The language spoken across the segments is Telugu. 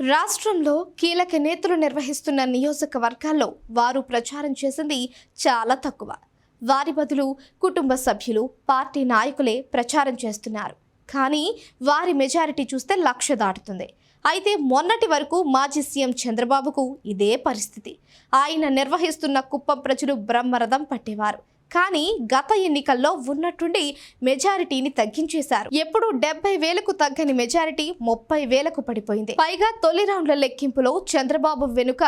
రాష్ట్రంలో కీలక నేతలు నిర్వహిస్తున్న నియోజకవర్గాల్లో వారు ప్రచారం చేసింది చాలా తక్కువ. వారి బదులు కుటుంబ సభ్యులు, పార్టీ నాయకులే ప్రచారం చేస్తున్నారు. కానీ వారి మెజారిటీ చూస్తే 1,00,000 దాటుతుంది. అయితే మొన్నటి వరకు మాజీ సీఎం చంద్రబాబుకు ఇదే పరిస్థితి. ఆయన నిర్వహిస్తున్న కుప్పం ప్రజలు బ్రహ్మరథం పట్టేవారు. కానీ గత ఎన్నికల్లో ఉన్నట్టుండి మెజారిటీని తగ్గించేశారు. ఎప్పుడు 70,000కు తగ్గని మెజారిటీ 30,000కు పడిపోయింది. పైగా తొలి రౌండ్ల లెక్కింపులో చంద్రబాబు వెనుక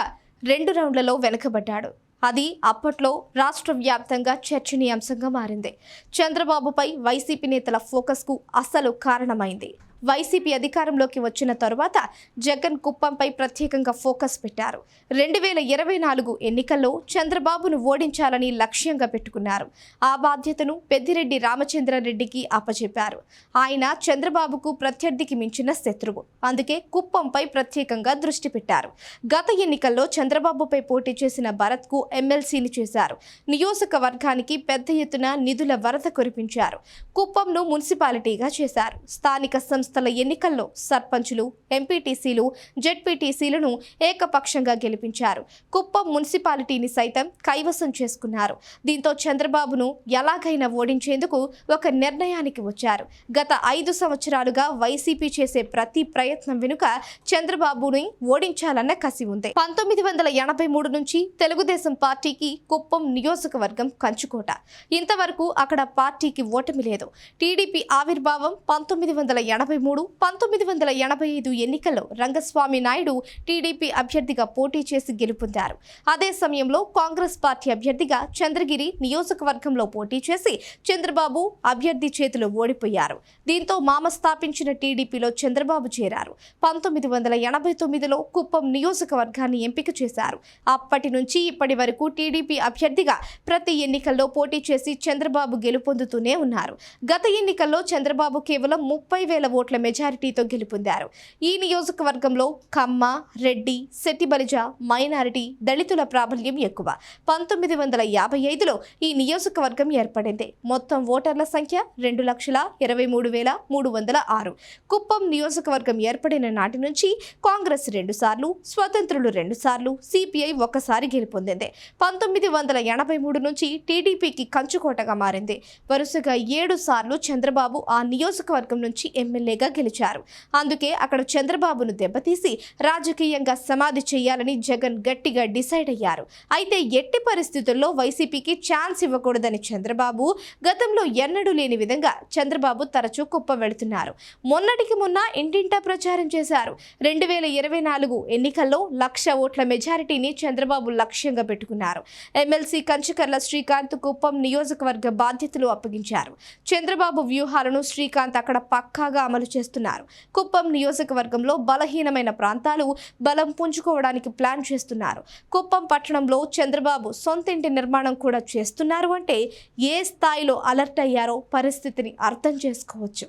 2 రౌండ్లలో వెనుకబడ్డాడు. అది అప్పట్లో రాష్ట్ర వ్యాప్తంగా చర్చనీయాంశంగా మారింది. చంద్రబాబుపై వైసీపీ నేతల ఫోకస్కు అసలు కారణమైంది. వైసీపీ అధికారంలోకి వచ్చిన తరువాత జగన్ కుప్పంపై ప్రత్యేకంగా ఫోకస్ పెట్టారు. 2024 ఎన్నికల్లో చంద్రబాబును ఓడించాలని లక్ష్యంగా పెట్టుకున్నారు. ఆ బాధ్యతను పెద్దిరెడ్డి రామచంద్రారెడ్డికి అప్పచెప్పారు. ఆయన చంద్రబాబుకు ప్రత్యర్థికి మించిన శత్రువు. అందుకే కుప్పంపై ప్రత్యేకంగా దృష్టి పెట్టారు. గత ఎన్నికల్లో చంద్రబాబుపై పోటీ చేసిన భరత్కు ఎమ్మెల్సీని చేశారు. నియోజకవర్గానికి పెద్ద ఎత్తున నిధుల వరద కురిపించారు. కుప్పంను మున్సిపాలిటీగా చేశారు. స్థానిక సంస్థల ఎన్నికల్లో సర్పంచులు, ఎంపీటీసీలు, జెడ్పీటీసీలను ఏకపక్షంగా గెలిపించారు. కుప్పం మున్సిపాలిటీని సైతం కైవసం చేసుకున్నారు. దీంతో చంద్రబాబును ఎలాగైనా ఓడించేందుకు ఒక నిర్ణయానికి వచ్చారు. గత 5 సంవత్సరాలుగా వైసీపీ చేసే ప్రతి ప్రయత్నం వెనుక చంద్రబాబుని ఓడించాలన్న కసి ఉంది. 1983 నుంచి తెలుగుదేశం పార్టీకి కుప్పం నియోజకవర్గం కంచుకోట. ఇంతవరకు అక్కడ పార్టీకి ఓటమి లేదు. టీడీపీ ఆవిర్భావం 1983, 1985 ఎన్నికల్లో రంగస్వామి నాయుడు టీడీపీ అభ్యర్థిగా పోటీ చేసి గెలుపొందారు. అదే సమయంలో కాంగ్రెస్ పార్టీ అభ్యర్థిగా చంద్రగిరి నియోజకవర్గంలో పోటీ చేసి చంద్రబాబు అభ్యర్థి చేతిలో ఓడిపోయారు. దీంతో మామ స్థాపించిన టీడీపీలో చంద్రబాబు చేరారు. 1989లో కుప్పం నియోజకవర్గాన్ని ఎంపిక చేశారు. అప్పటి నుంచి ఇప్పటి వరకు టీడీపీ అభ్యర్థిగా ప్రతి ఎన్నికల్లో పోటీ చేసి చంద్రబాబు గెలుపొందుతూనే ఉన్నారు. గత ఎన్నికల్లో చంద్రబాబు కేవలం 30,000 ఓట్ల మెజారిటీతో గెలుపొందారు. ఈ నియోజకవర్గంలో కమ్మ, రెడ్డి, శెట్టి బలిజ, మైనారిటీ, దళితుల ప్రాబల్యం ఎక్కువ. 1955లో ఈ నియోజకవర్గం ఏర్పడింది. మొత్తం ఓటర్ల సంఖ్య 2,23,306. కుప్పం నియోజకవర్గం ఏర్పడిన నాటి నుంచి కాంగ్రెస్ 2 సార్లు, స్వతంత్రులు 2 సార్లు, సిపిఐ 1 సారి గెలుపొందింది. 1983 నుంచి టీడీపీకి కంచుకోటగా మారింది. వరుసగా 7 సార్లు చంద్రబాబు ఆ నియోజకవర్గం నుంచి ఎమ్మెల్యేగా గెలిచారు. అందుకే అక్కడ చంద్రబాబును దెబ్బతీసి రాజకీయంగా సమాధి చేయాలని జగన్ గట్టిగా డిసైడ్ అయ్యారు. అయితే ఎట్టి పరిస్థితుల్లో వైసీపీకి ఛాన్స్ ఇవ్వకూడదని చంద్రబాబు గతంలో ఎన్నడూ లేని విధంగా చంద్రబాబు తరచూ కుప్పం వెళుతున్నారు. మొన్నటికి మొన్న ఇంటింటా ప్రచారం చేశారు. 2024 ఎన్నికల్లో 1,00,000 ఓట్ల మెజారిటీని చంద్రబాబు లక్ష్యంగా పెట్టుకున్నారు. ఎమ్మెల్సీ కంచుకర్ల శ్రీకాంత్ కుప్పం నియోజకవర్గ బాధ్యతలు అప్పగించారు. చంద్రబాబు వ్యూహాలను శ్రీకాంత్ అక్కడ పక్కాగా అమలు చేస్తున్నారు. కుప్పం నియోజకవర్గంలో బలహీనమైన ప్రాంతాలు బలం పుంజుకోవడానికి ప్లాన్ చేస్తున్నారు. కుప్పం పట్టణంలో చంద్రబాబు సొంతింటి నిర్మాణం కూడా చేస్తున్నారు అంటే ఏ స్థాయిలో అలర్ట్ అయ్యారో పరిస్థితిని అర్థం చేసుకోవచ్చు.